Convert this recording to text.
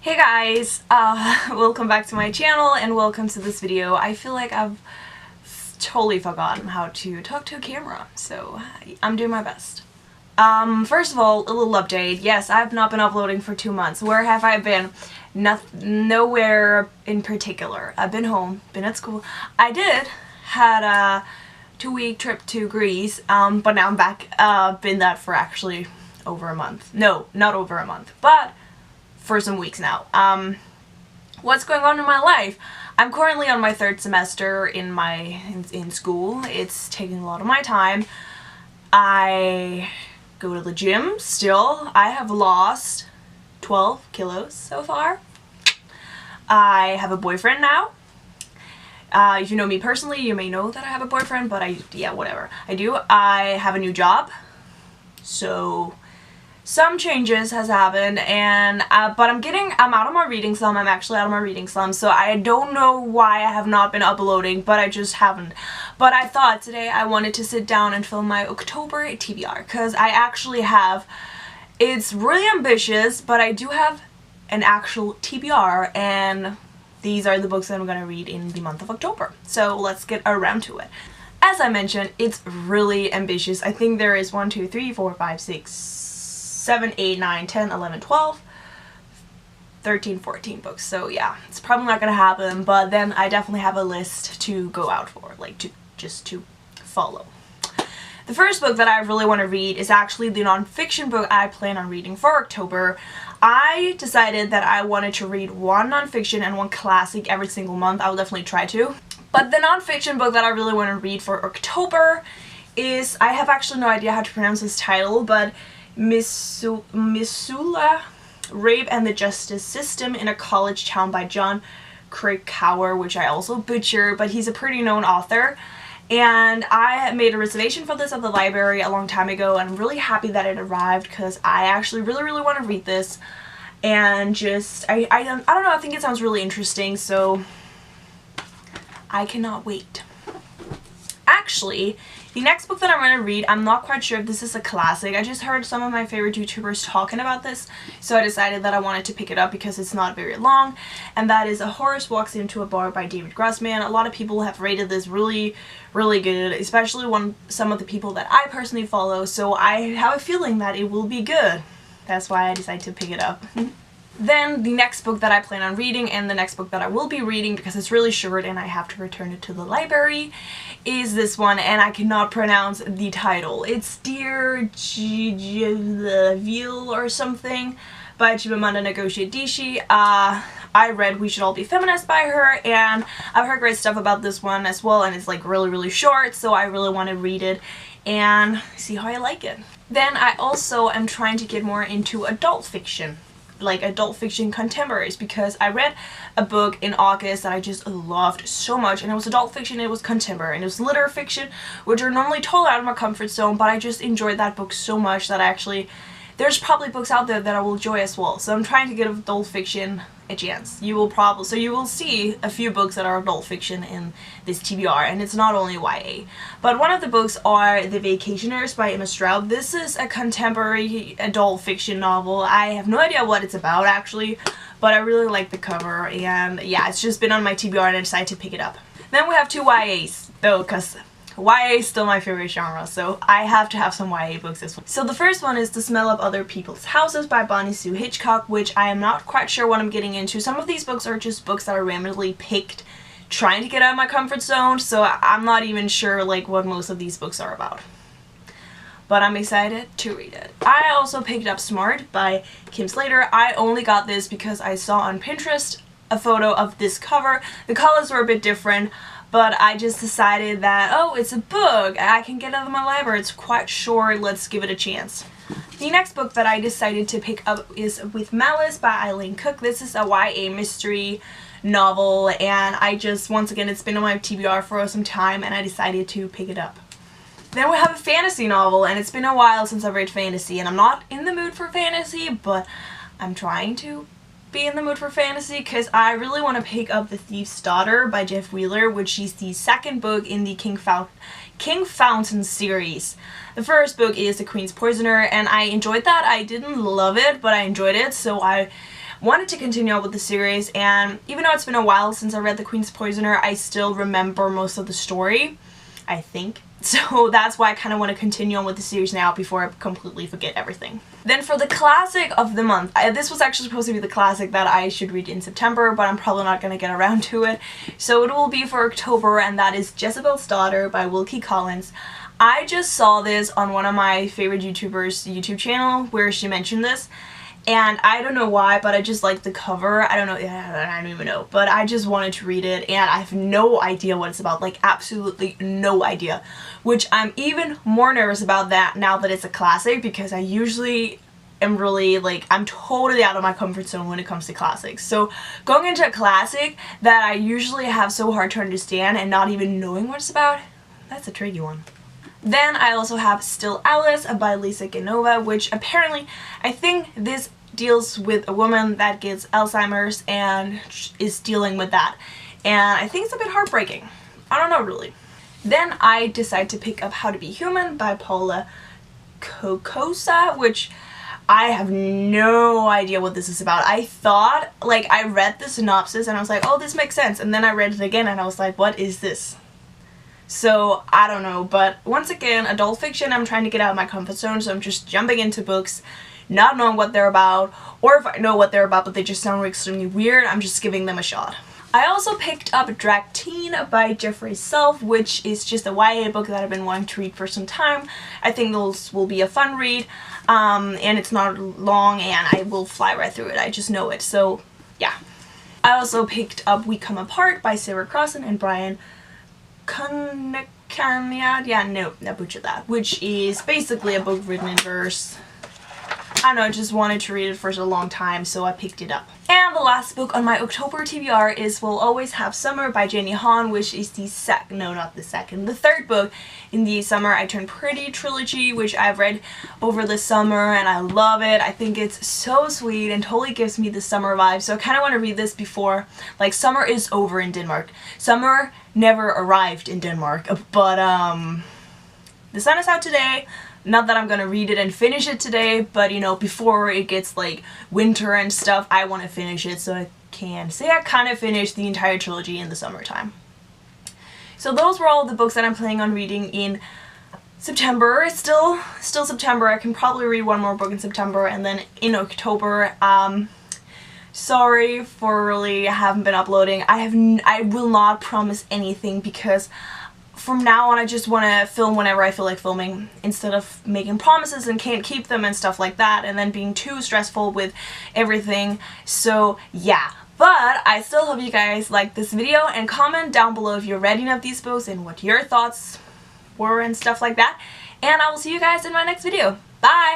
Hey guys, welcome back to my channel and welcome to this video. I feel like I've totally forgotten how to talk to a camera, so I'm doing my best. First of all, a little update. Yes, I've not been uploading for 2 months. Where have I been? Nowhere in particular. I've been home, been at school. I had a 2-week trip to Greece, but now I'm back. Been that for actually over a month. No, not over a month, but for some weeks now. What's going on in my life? I'm currently on my 3rd semester in school. It's taking a lot of my time. I go to the gym still. I have lost 12 kilos so far. I have a boyfriend now. If you know me personally, you may know that I have a boyfriend, but yeah, whatever. I do. I have a new job. So some changes has happened, and but I'm out of my reading slump. I'm actually out of my reading slump, so I don't know why I have not been uploading, but I just haven't. But I thought today I wanted to sit down and film my October TBR, because I actually have, it's really ambitious, but I do have an actual TBR, and these are the books that I'm going to read in the month of October. So let's get around to it. As I mentioned, it's really ambitious. I think there is 1, 2, 3, 4, 5, 6, 7, 8, 9, 10, 11, 12, 13, 14 books. So yeah, it's probably not gonna happen, but then I definitely have a list to go out for, like just to follow. The first book that I really want to read is actually the nonfiction book I plan on reading for October. I decided that I wanted to read one nonfiction and one classic every single month. I will definitely try to. But the nonfiction book that I really want to read for October is, I have actually no idea how to pronounce this title, but Missoula, Rape and the Justice System in a College Town by John Krakauer, which I also butcher, but he's a pretty known author. And I made a reservation for this at the library a long time ago, and I'm really happy that it arrived because I actually really want to read this. And just, I don't know, I think it sounds really interesting, so I cannot wait. Actually, the next book that I'm going to read, I'm not quite sure if this is a classic. I just heard some of my favorite YouTubers talking about this, so I decided that I wanted to pick it up because it's not very long, and that is A Horse Walks Into a Bar by David Grossman. A lot of people have rated this really good, especially some of the people that I personally follow, so I have a feeling that it will be good. That's why I decided to pick it up. Then the next book that I plan on reading, and the next book that I will be reading because it's really short and I have to return it to the library, is this one, and I cannot pronounce the title. It's Dear Jezebel or something by Chimamanda Ngozi Adichie. I read We Should All Be Feminists by her, and I've heard great stuff about this one as well, and it's like really short, so I really want to read it and see how I like it. Then I also am trying to get more into adult fiction, like adult fiction contemporaries, because I read a book in August that I just loved so much, and it was adult fiction, it was contemporary, and it was literary fiction, which are normally totally out of my comfort zone, but I just enjoyed that book so much that there's probably books out there that I will enjoy as well. So I'm trying to give adult fiction a chance. You will see a few books that are adult fiction in this TBR, and it's not only YA. But one of the books are The Vacationers by Emma Stroud. This is a contemporary adult fiction novel. I have no idea what it's about actually, but I really like the cover, and yeah, it's just been on my TBR and I decided to pick it up. Then we have 2 YAs though, because YA is still my favorite genre, so I have to have some YA books as well. So the first one is The Smell of Other People's Houses by Bonnie Sue Hitchcock, which I am not quite sure what I'm getting into. Some of these books are just books that I randomly picked trying to get out of my comfort zone, so I'm not even sure like what most of these books are about. But I'm excited to read it. I also picked up Smart by Kim Slater. I only got this because I saw on Pinterest a photo of this cover. The colors were a bit different, but I just decided that, oh, it's a book, I can get it out of my library, it's quite short, let's give it a chance. The next book that I decided to pick up is With Malice by Eileen Cook. This is a YA mystery novel, and once again, it's been on my TBR for some time, and I decided to pick it up. Then we have a fantasy novel, and it's been a while since I've read fantasy, and I'm not in the mood for fantasy, but I'm trying to be in the mood for fantasy because I really want to pick up The Thief's Daughter by Jeff Wheeler, which is the second book in the King Fountain series. The first book is The Queen's Poisoner, and I enjoyed that. I didn't love it, but I enjoyed it, so I wanted to continue on with the series, and even though it's been a while since I read The Queen's Poisoner, I still remember most of the story, I think. So that's why I kind of want to continue on with the series now before I completely forget everything. Then for the classic of the month, this was actually supposed to be the classic that I should read in September, but I'm probably not going to get around to it. So it will be for October, and that is Jezebel'S Daughter by Wilkie Collins. I just saw this on one of my favorite YouTubers' YouTube channel where she mentioned this. And I don't know why, but I just like the cover. I don't know, I don't even know. But I just wanted to read it, and I have no idea what it's about. Like, absolutely no idea. Which I'm even more nervous about that now that it's a classic, because I usually am really, like, I'm totally out of my comfort zone when it comes to classics. So going into a classic that I usually have so hard to understand and not even knowing what it's about, that's a tricky one. Then I also have Still Alice by Lisa Genova, which apparently, I think this deals with a woman that gets Alzheimer's and is dealing with that. And I think it's a bit heartbreaking. I don't know, really. Then I decided to pick up How to Be Human by Paula Kokosa, which I have no idea what this is about. I thought, like, I read the synopsis and I was like, oh, this makes sense. And then I read it again and I was like, what is this? So, I don't know, but once again, adult fiction, I'm trying to get out of my comfort zone, so I'm just jumping into books, not knowing what they're about, or if I know what they're about but they just sound extremely weird, I'm just giving them a shot. I also picked up Drag Teen by Jeffrey Self, which is just a YA book that I've been wanting to read for some time. I think this will be a fun read, and it's not long, and I will fly right through it. I just know it, so yeah. I also picked up We Come Apart by Sarah Crossan and Brian I butchered that, which is basically a book written in verse. I don't know, I just wanted to read it for a long time, so I picked it up. And the last book on my October TBR is We'll Always Have Summer by Jenny Han, which is the third book in the Summer I Turned Pretty trilogy, which I've read over the summer and I love it. I think it's so sweet and totally gives me the summer vibe, so I kind of want to read this before, like, summer is over in Denmark. Summer never arrived in Denmark, but the sun is out today. Not that I'm gonna read it and finish it today, but you know, before it gets like winter and stuff, I want to finish it so I can say I kind of finished the entire trilogy in the summertime. So those were all the books that I'm planning on reading in September. It's still September. I can probably read one more book in September, and then in October, sorry for really I haven't been uploading. I will not promise anything, because from now on I just want to film whenever I feel like filming, instead of making promises and can't keep them and stuff like that, and then being too stressful with everything. So yeah, but I still hope you guys like this video, and comment down below if you're read any of these books and what your thoughts were and stuff like that. And I will see you guys in my next video. Bye!